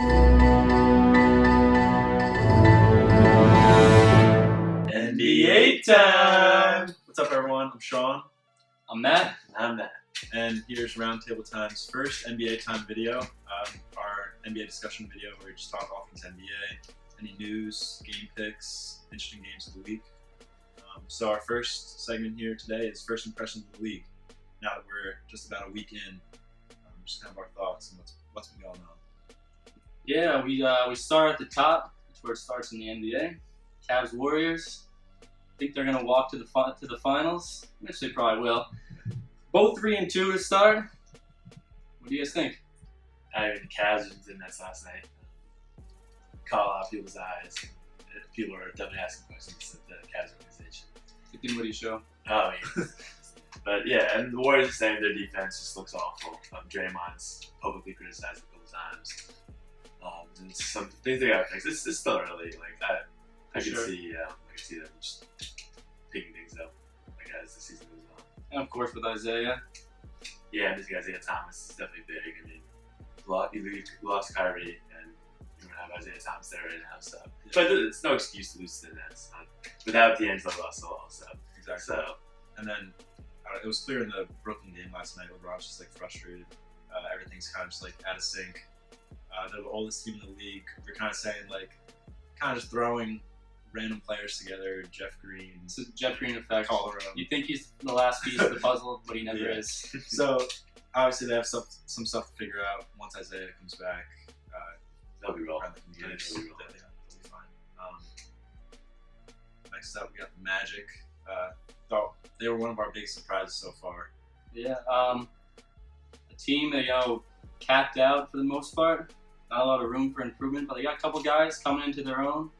NBA time! What's up, everyone? I'm Sean. I'm Matt. I'm Matt. And here's RoundTable Time's first NBA Time video, our NBA discussion video where we just talk all things NBA, any news, game picks, interesting games of the week. So our first segment here today is first impressions of the league. Now that we're just about a week in, just kind of our thoughts and what's been going on. Yeah, we start at the top. That's where it starts in the NBA. Cavs Warriors. I think they're gonna walk to the finals, which they probably will. Both 3-2 to start. What do you guys think? I mean, the Cavs was in that last night. Caught a lot of people's eyes. People are definitely asking questions of the Cavs organization. Good thing, what do you show? Oh, yeah. But yeah, and the Warriors are saying their defense just looks awful. Draymond's publicly criticized a couple times. And some things they got to fix. It's still early. Like I can see them just picking things up as the season goes on. And of course with Isaiah. Yeah, and this Isaiah Thomas is definitely big. I mean, you lost Kyrie, and you don't have Isaiah Thomas there right now. So, but it's no excuse to lose to the Nets without D'Angelo Russell also. Exactly. So, and then it was clear in the Brooklyn game last night. LeBron's just like frustrated. Everything's kind of just like out of sync. They're the oldest team in the league. They're kind of saying like, kind of just throwing random players together. Jeff Green. It's a Jeff Green effect. Colorado. You think he's the last piece of the puzzle, but he never is. So obviously they have some stuff to figure out once Isaiah comes back. They'll be rolling. They'll be fine. Next up, we got the Magic. Thought they were one of our big surprises so far. Yeah, a team that capped out for the most part. Not a lot of room for improvement, but they got a couple guys coming into their own.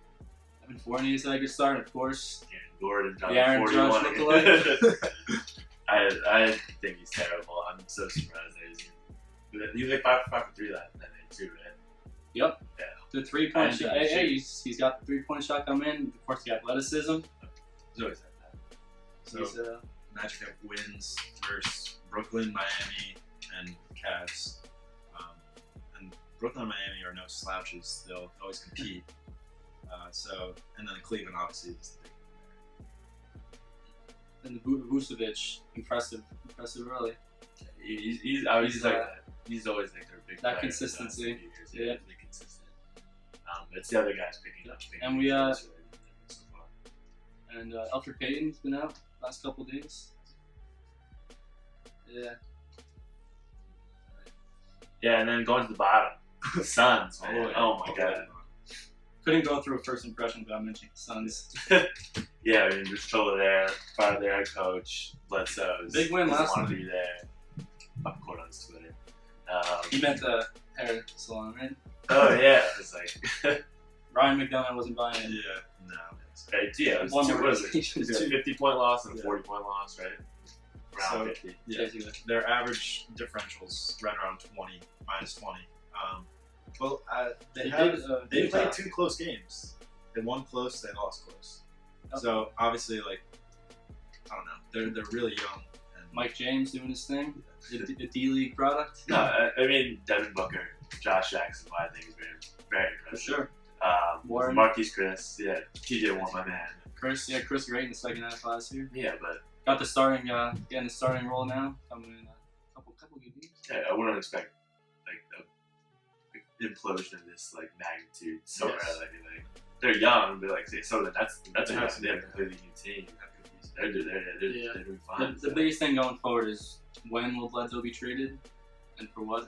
Evan Fournier's had a good start, of course. Aaron Gordon, Aaron Judge lookalike. I think he's terrible. I'm so surprised that he was like 5 for 3 that night too, right? Yep. Yeah. The 3-point shot. Hey, he's got the 3-point shot coming in. Of course, the athleticism. He's always like that. So Magic have wins versus Brooklyn, Miami, and Cavs. And Brooklyn and Miami are no slouches. They'll always compete. And then Cleveland obviously is the big one there. And the Vucevic, impressive early. He's always like that. He's always like their big that player consistency. Yeah, really consistent. It's the other guys picking up. And we so far. And Elfrid Payton's been out last couple days. Yeah. Yeah, and then going to the bottom, the Suns. Man. Oh my God. Couldn't go through a first impression without mentioning the Suns. Yeah, I mean, there's Troller there, part of their head coach, Bledsoe's. Big win last night. night. To be there. Up quote on his Twitter. He meant the hair salon, right? Oh yeah, it's like Ryan McDonough wasn't buying it. Yeah, no. Right, yeah, it was One two, more what is it? It was a 50-point loss and a Yeah. 40-point loss, right? Around 50. Yeah, their average differentials right around 20, minus 20. They played 2 close games. They won close, they lost close. Okay. So obviously, like, I don't know, they're really young. And Mike James doing his thing, the D-League product. No, I mean Devin Booker, Josh Jackson, I think is very For impressive. sure. Warren. Marquise Chris, yeah, TJ Warren, my man. Chris great in the second half last year. Yeah, but Got the starting, getting the starting role now. Coming in a couple good games. yeah, I wouldn't expect like a implosion of this like magnitude so Yes. early. Like they're young, but like so that's They a have they have a completely new team. They're doing fine. The biggest thing going forward is when will Bledsoe be traded, and for what?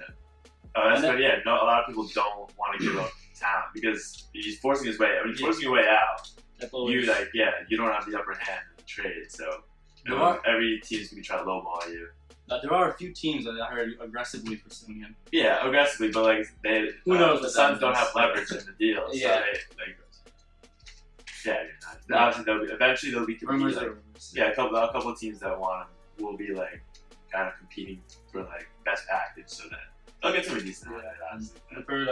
That's good. Yeah, no, a lot of people don't want to give up talent because he's forcing his way. I mean, forcing your way out. You don't have the upper hand in the trade, so every team's gonna be trying to lowball you. There are a few teams that I heard aggressively pursuing him. Yeah, aggressively, but like who knows? The Suns don't have leverage in the deal, so Yeah. obviously eventually they'll be competing. Rumors Like, are rumors. yeah, a couple of teams that want him will be like kind of competing for like best package, so that they'll get something decent out of it. Honestly, I've heard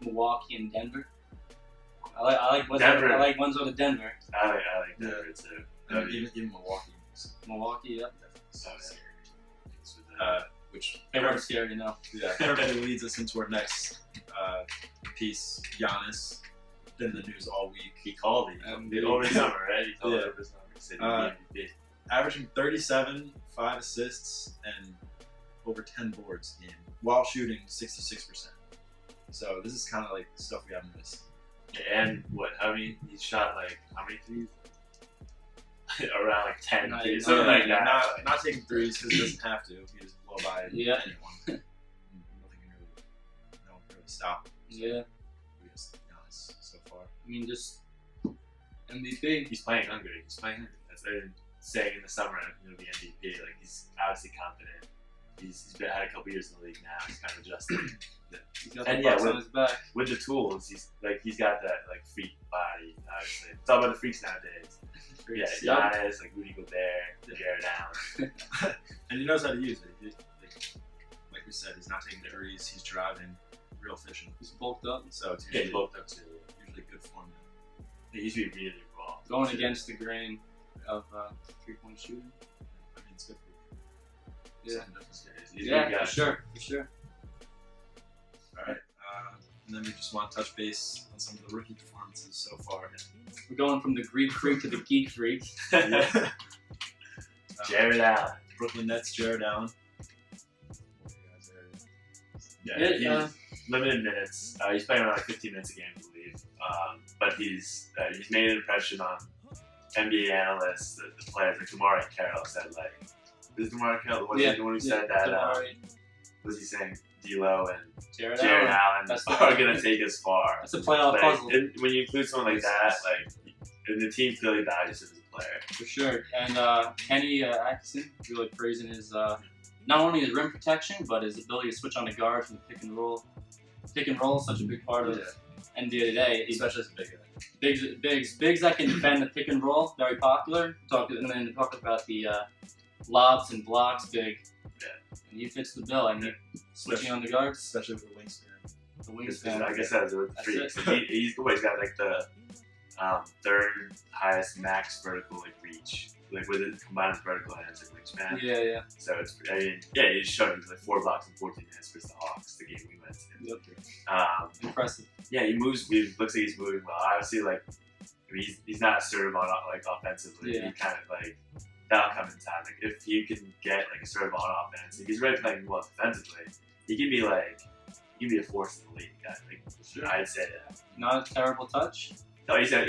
Milwaukee and Denver. I like Denver. I like Wenzel to Denver. I like Denver too. And even Milwaukee. Milwaukee, yep. So, Which They weren't scary enough. perfectly leads us into our next piece, Giannis, been in the news all week. He called it over the summer, right? He called Yeah. it over the summer. He said he'd be MVP. Averaging 37, 5 assists, and over 10 boards a game while shooting 66%. So this is kind of like stuff we haven't missed. Yeah, and what? How many? He shot like how many threes? Around like 10 threes, something like that. Not taking threes because he doesn't have to. He just blow by anyone. Nothing can no one can really stop him. Yeah. Against Giannis so far. I mean, just MVP. He's playing hungry. He's playing hungry. That's what I'm saying in the summer. He'll be MVP. Like he's obviously confident. He's had a couple years in the league now. He's kind of adjusted. He's got the bucks on his back. With the tools, he's got that like freak body. Obviously, it's all about the freaks nowadays. Yeah, Giannis, like Rudy Gobert, Jared Allen, and he knows how to use it. Like we said, he's not taking threes. He's driving, real efficient. He's bulked up. So it's usually, he's bulked up too. Usually good form. He usually really raw. Going against the grain of 3-point shooting. I mean, it's good for you. Yeah, for sure. All right, and then we just want to touch base on some of the rookie performances so far. We're going from the Greek freak to the geek freak. Jared Allen, Brooklyn Nets, Jared Allen. Yeah, he's limited minutes. He's playing around like 15 minutes a game, I believe. But he's made an impression on NBA analysts, the players. Like Damari Carroll said, like, is Damari Carroll the one who said that? Was he saying D'Lo and Jared Allen are going to take us far? That's a playoff puzzle. When you include someone like that, like, and the team clearly values him as a player. For sure. And Kenny Atkinson really praising his not only his rim protection, but his ability to switch on the guards from the pick and roll. Pick and roll is such a big part of NBA today. Especially as a big guy. Bigs that can defend the pick and roll, very popular. And then talk about the lobs and blocks, big. Yeah. And he fits the bill. I mean, switching on the guards. Especially with the wingspan. The wingspan. Like I said, he's got like the third highest max vertical like reach. Like with it combined with vertical and it's like wingspan. Yeah. So it's he's showing like 4 blocks in 14 minutes versus the Hawks, the game we went to. Yep. Impressive. Yeah, he moves. He looks like he's moving well. Obviously, like I mean, he's not assertive on like offensively. Yeah. He kind of like that'll come in time. Like if he can get like assertive on offense, if he's really playing well defensively, he can be a force in the league. I'd say that. Not a terrible touch. No, he's got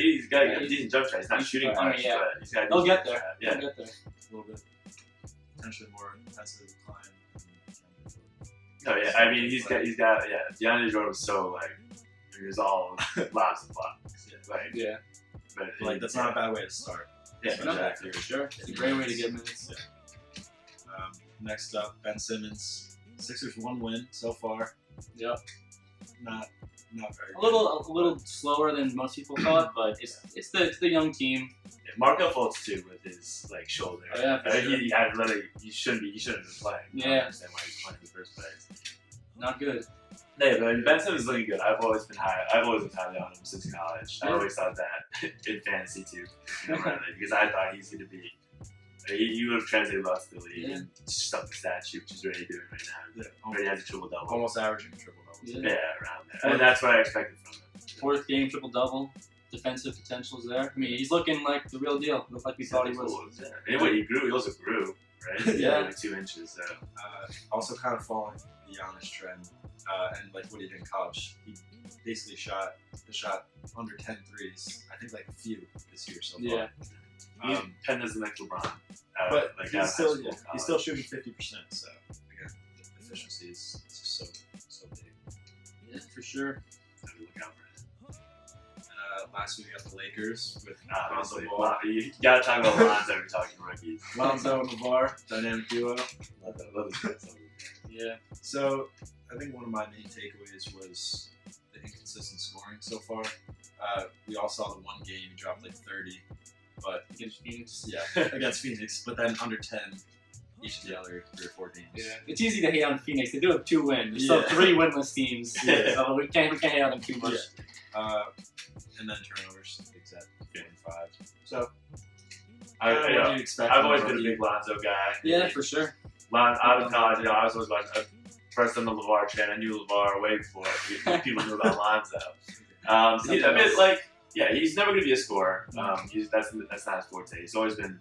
a decent jump shot. He's not shooting much, but he's got. They'll get there. Yeah, They'll get there. A little bit. Potentially more defensive climb. No, yeah. I mean, he's got. DeAndre Jordan was so like, he was all lots of blocks. Yeah. But like that's not a bad way to start. Yeah, exactly. For sure. It's a great way to get minutes. Yeah. Next up, Ben Simmons. Sixers 1 win so far. Yep. Not very. A little slower than most people thought, but it's the young team. Yeah, Markel Fultz too with his like shoulder. Oh, yeah, for sure. He shouldn't have been playing. Yeah. I don't understand why he's playing in the first place. Not good. Yeah, but Ben Simmons is looking good. I've always been highly on him since college. I always thought that in fantasy too, because I thought he's going to be. He would have translated lots to the league and stuff the stat sheet, which he's already doing right now. Yeah, already has a triple double. Almost averaging triple double. Yeah, around there. And that's what I expected from him. 4th game triple double. Defensive potential's there. I mean, he's looking like the real deal. Looked like we thought he was. Anyway, he grew. He also grew, right? Yeah. Like 2 inches. So. Also, kind of following the Giannis trend, and like what he did in college, he basically shot under 10 threes. I think like a few this year so far. Yeah. He's Penn as the next LeBron. But like he's still shooting 50%. So again, the efficiency is just so big. Yeah, for sure. Have to look out for him. Last week we got the Lakers with Lonzo Ball. You gotta talk about Lonzo when you're talking rookies. Lonzo and LeVar, dynamic duo. Love his Yeah. So I think one of my main takeaways was the inconsistent scoring so far. We all saw the one game he dropped like 30, but Against Phoenix. yeah, against Phoenix, but then under 10 each of the other 3 or 4 games. Yeah. It's easy to hate on Phoenix. They do have 2 wins. There's still 3 winless teams. Yeah. So we can't hate on them too much. Yeah. And then turnovers, exact 5. So what do you expect? I've always been a big Lonzo guy. Yeah, for sure. Out of college, I was always watching. first on the LeVar train. I knew LeVar way before people knew about Lonzo. He's never gonna be a scorer. That's not his forte. He's always been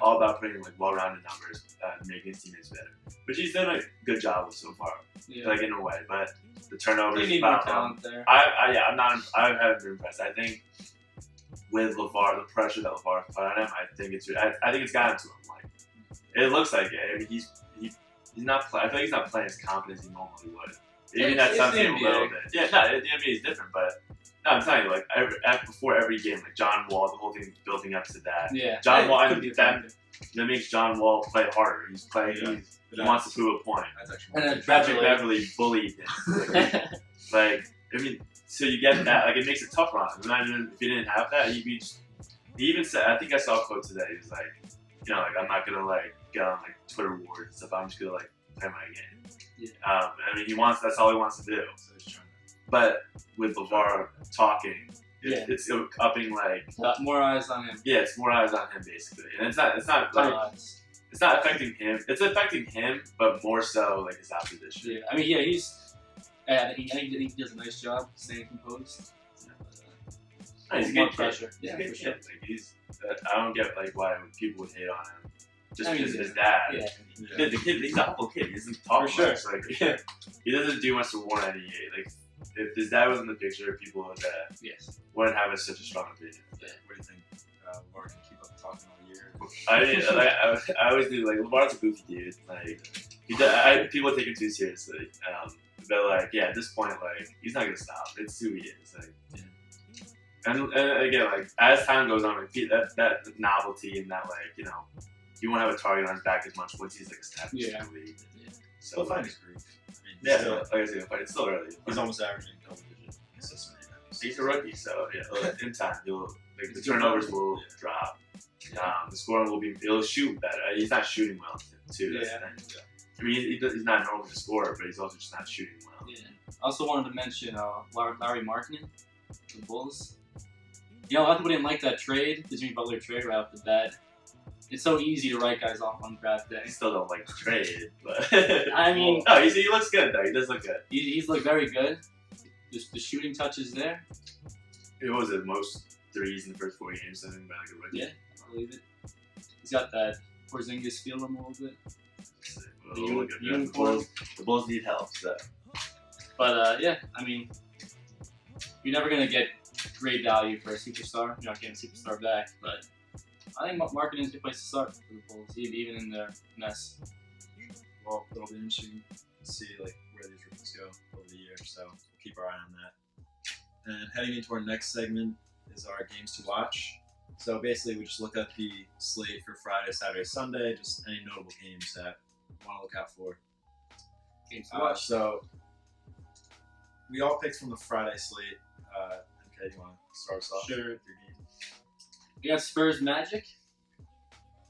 all about putting like well-rounded numbers, making his teammates better. Which he's done a good job with so far, like in a way. But the turnovers, need more talent there. I haven't been impressed. I think with LeVar, the pressure that LeVar put on him, I think it's gotten to him. Like it looks like it. I mean, he's not. I feel like he's not playing as confident as he normally would. Even that's something a little bit. Yeah, no, the NBA is different, but. No, I'm telling you, like before every game, like John Wall, the whole thing is building up to that. Yeah, John Wall, that makes John Wall play harder. He's playing. He wants to prove a point. That's actually and Patrick Beverly bullied him. Like, I mean, so you get that. Like, it makes it tougher on him. Imagine if he didn't have that, he even said. I think I saw a quote today. He was like, like I'm not gonna like get on like Twitter wars and stuff. I'm just gonna like play my game. Yeah. I mean, that's all he wants to do. So he's trying But with LeVar talking, it's upping like more eyes on him. Yeah, it's more eyes on him basically, and it's not like it's not affecting him. It's affecting him, but more so like his opposition. Yeah, I mean, I think he does a nice job staying composed. He's more good pressure. He's Yeah, a good for sure. kid. Like I don't get like why people would hate on him just I mean, because of his dad. Yeah. The kid, he's a humble kid. He doesn't talk For much. Like he doesn't do much to warrant any hate. Like if his dad was in the picture, people wouldn't have such a strong opinion. Yeah. What do you think? LeVar can keep up talking all year. I always do. Like LeVar's a goofy dude. Like people take him too seriously. But like at this point, like he's not gonna stop. It's who he is. Like. And again, like as time goes on, like, that novelty and that he won't have a target on his back as much once he's like established in the league. So find his groove. Like I said, it's still early. He's almost averaging double-digit assists. He's a rookie, so in time the turnovers will drop. The scoring will he'll shoot better. He's not shooting well too. That's the thing. I mean, he's not normally a scorer, but he's also just not shooting well. Yeah. I also wanted to mention Larry Markkinen, the Bulls. A lot of people didn't like that trade, the Jimmy Butler trade right off the bat. It's so easy to write guys off on draft day. I still don't like the trade, but I mean, no, he looks good though. He does look good. He's looked very good. The shooting touch is there. It was the most threes in the first 4 games, I think, by like a rookie. Yeah, I believe it. He's got that Porzingis feel him a little bit. The Bulls need help, so. But I mean, you're never gonna get great value for a superstar. You're not getting a superstar back, but I think Markkanen is a good place to start for the Bulls, even in their mess. Well, it'll be interesting to see where these rookies go over the year, so we'll keep our eye on that. And heading into our next segment is our games to watch. So basically, we just look at the slate for Friday, Saturday, Sunday, just any notable games that we want to look out for. Games to watch. So we all picked from the Friday slate. Okay, you want to start us off? Sure. With your game? We got Spurs Magic.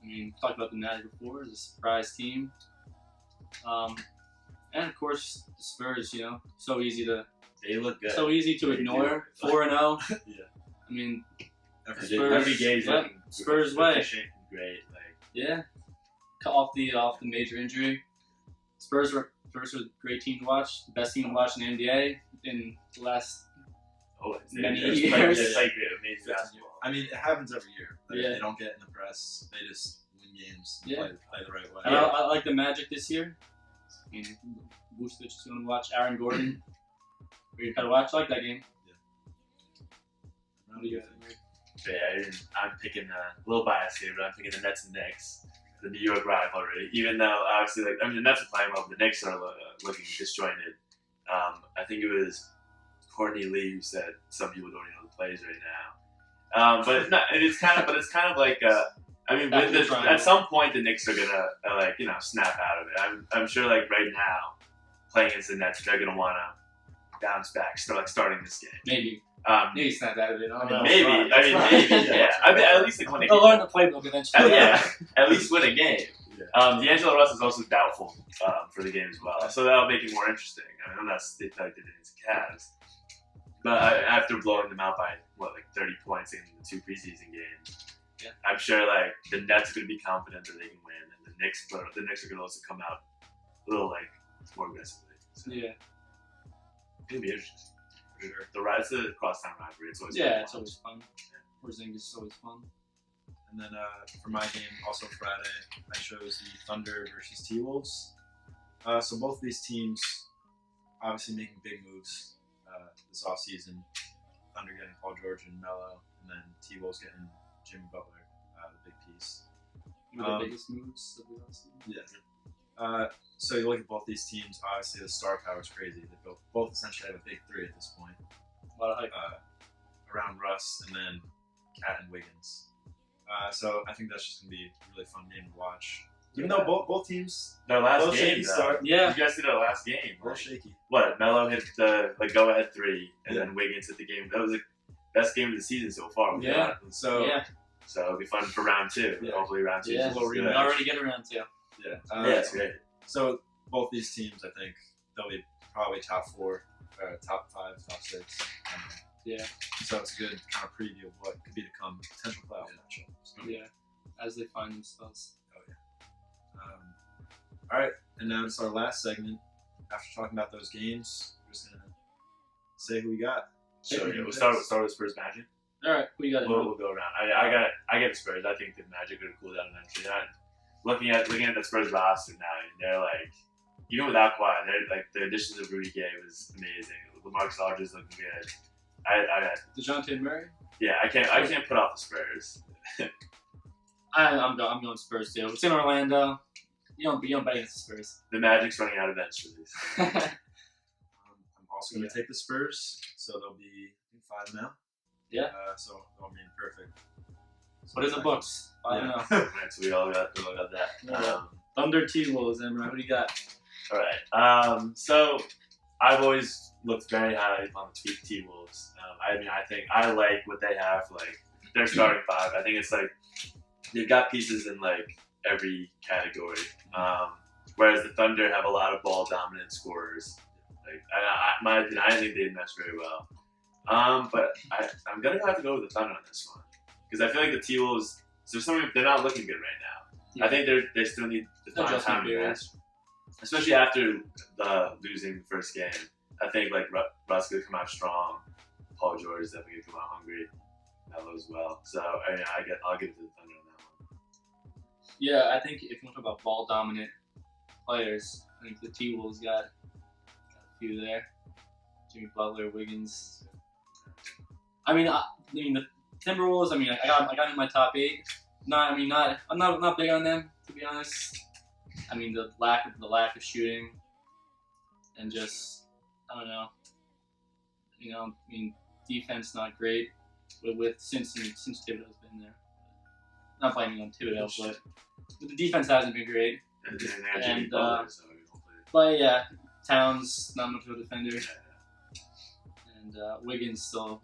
I mean, we talked about the Magic before as a surprise team. And of course, the Spurs, so easy to They look good. So easy to ignore. 4-0. Yeah. I mean, every game's looking Spurs way. Great. Off the major injury. Spurs were a great team to watch. The best team to watch in the NBA in the last many years. It's like amazing basketball. I mean, it happens every year. Yeah. They don't get in the press. They just win games and play the right way. And I like the Magic this year. I mean, Vucevic is going to watch. Aaron Gordon. You got to watch. I like that game. What do you think? I'm picking a little biased here, but I'm picking the Nets and Knicks, the New York rivalry. Even though obviously, the Nets are playing well, but the Knicks are looking disjointed. I think it was Courtney Lee who said some people don't even know the plays right now. But it's kind of like at some point the Knicks are gonna snap out of it. I'm sure right now playing against the Nets they're gonna want to bounce back, starting this game. Maybe snap out of it. Maybe. Yeah. I mean, at least win a game. They'll learn the playbook eventually. At least win a game. D'Angelo Russell is also doubtful for the game as well, so that'll make it more interesting. I mean, unless they feel like they did against the Cavs, but after blowing them out by 30 points in the 2 preseason games, I'm sure the Nets are going to be confident that they can win, and the Knicks are going to also come out a little more aggressively. So Yeah. it'll be interesting. For sure. It's a crosstown rivalry. It's always Yeah, fun it's to watch. always fun. Porzingis is always fun. And then for my game, also Friday, I chose the Thunder versus T-Wolves. So both of these teams obviously making big moves this offseason. Thunder getting Paul George and Melo, and then T-Wolves getting Jimmy Butler, the big piece. One of the biggest moves of the offseason. Yeah. So you look at both these teams, obviously the star power is crazy. They both essentially have a big three at this point. A lot of hype. Around Russ and then Cat and Wiggins. So I think that's just going to be a really fun game to watch. Even though both teams, Their last both game, shaky though. start. Yeah. You guys see their last game? A little Like, shaky. what? Melo hit the go-ahead three, and Yeah. then Wiggins hit the game. That was the best game of the season so far. with Yeah. that. So Yeah. So it'll be fun for round two. Yeah. Hopefully round two. Yeah. is little good. rematch. Already get around to. yeah, Yeah, it's great. So both these teams, I think they'll be probably top four, top five, top six. Yeah. So it's a good kind of preview of what could be to come, potential playoff matchup. So, Yeah. As they find themselves. all right, and now it's our last segment. After talking about those games, we're just gonna say who we got. So Yeah. we'll start with Spurs Magic. All right. Who you got? We'll go around. I got the Spurs. I think the Magic are cool down eventually. Looking at the Spurs roster now, and they're like, even without Kawhi, they're like the additions of Rudy Gay was amazing. LaMarcus Aldridge looking good. DeJounte Murray. Yeah, I can't put off the Spurs. I'm going Spurs too. It's in Orlando. You don't bet against the Spurs. The Magic's running out eventually. I'm also going to take the Spurs, so they'll be 5 now. Yeah. So they'll remain perfect. What is the books? I don't know. Right, so we all got that. Yeah. Thunder T-Wolves, Emra. Who do you got? All right. So I've always looked very highly upon the T-Wolves. I think I like what they have. Like their starting five. I think it's like they've got pieces in like every category. Whereas the Thunder have a lot of ball dominant scorers. Like my opinion, I think they mesh very well. But I'm gonna have to go with the Thunder on this one because I feel like the T-Wolves. So they're not looking good right now. Yeah. I think they still need to find Adjustment time to period. mesh, especially after losing the first game. I think like Russ could come out strong. Paul George is definitely gonna come out hungry. Melo as well. So I'll give it to the Thunder on that one. Yeah, I think if you want to talk about ball dominant players, I think the T-Wolves got a few there. Jimmy Butler, Wiggins. I mean the Timberwolves. I got them in my top 8. I'm not big on them, to be honest. I mean the lack of shooting, and just I don't know. Defense not great since Thibodeau's been there. Not blaming on Thibodeau, but the defense hasn't been great. And they got Jimmy And, Butler, so hopefully. But yeah, Towns not much of a defender, and Wiggins still.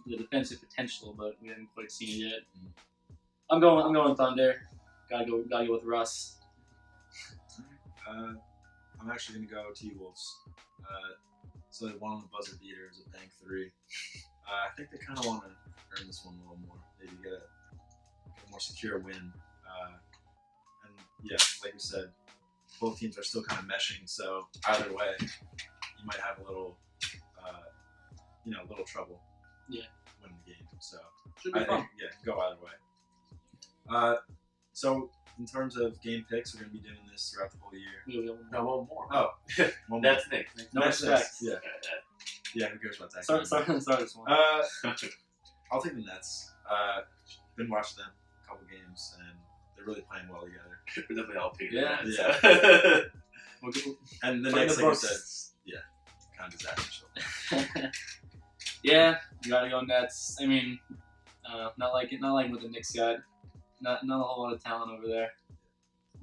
The defensive potential, but we haven't quite seen it yet. I'm going Thunder. Gotta go with Russ. I'm actually going to go T-Wolves. So they won on the buzzer beater as a bank 3. I think they kind of want to earn this one a little more. Maybe get a more secure win. And yeah, like we said, both teams are still kind of meshing. So either way, you might have a little trouble. Yeah. Winning the game. So Should be fun. Go either way. So in terms of game picks, we're going to be doing this throughout the whole year. No, one more. Oh, one more. That's Nick. No Next, respect. Yeah. Yeah, who cares about that? Start this one. I'll take the Nets. Been watching them a couple games, and they're really playing well together. We're definitely all picking Yeah. that. And the Playing Knicks, the like I books. said, kind of disaster. Yeah, you gotta go Nets. Not like what the Knicks got. Not a whole lot of talent over there.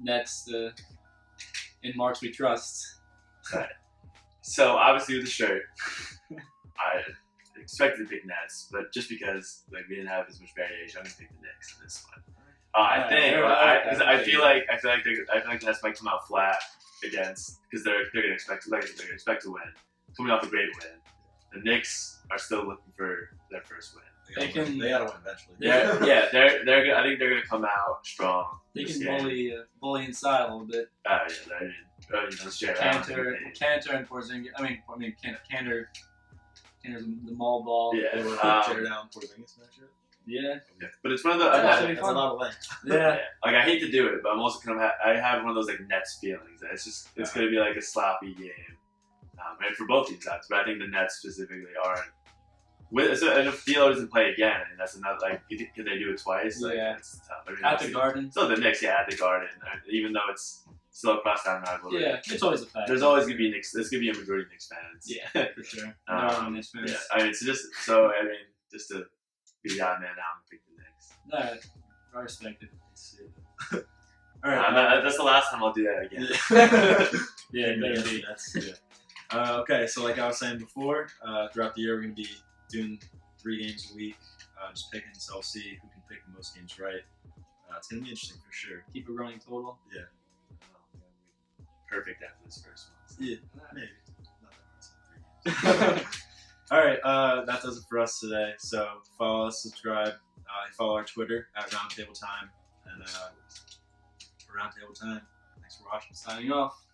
Nets, in March we trust. Right. So obviously with the shirt, I expected to pick Nets, but just because we didn't have as much variation, I'm gonna pick the Knicks in this one. I feel like the Nets might come out flat because they're gonna expect to win, coming off a great win. The Knicks are still looking for their first win. They gotta win eventually. Yeah, they're I think they're gonna come out strong. They this can game. bully inside a little bit. Yeah, let's share Cantor and Porzingis. Cantor's the mall ball. Yeah. Jared Allen Porzingis matchup. Yeah. But it's one of the That's That's a lot of length. Yeah. like I hate to do it, but I'm also kind of I have one of those like Nets feelings. That it's going to be like a sloppy game, and for both teams, but I think the Nets specifically aren't. And if D'Lo doesn't play again, and that's another like, can they do it twice? Like, Yeah. It's tough. I mean, At the Garden. So the Knicks, at the Garden, even though it's still a crosstown rivalry. Yeah, it's always a fact. There's always gonna be Knicks. There's gonna be a majority of Knicks fans. Yeah, for sure. Knicks fans. Yeah, I mean, just to be the odd man out and pick the Knicks. No, I respect it. All right. That's the last time I'll do that again. Yeah, it better be. Okay, so like I was saying before, throughout the year we're going to be doing 3 games a week, just picking, so I'll see who can pick the most games right. It's going to be interesting for sure. Keep a running total. Yeah. Perfect after this first one. Yeah, maybe. Not that much. All right, that does it for us today. So follow us, subscribe, follow our Twitter at RoundTable Time, and for RoundTable Time, thanks for watching. Signing off.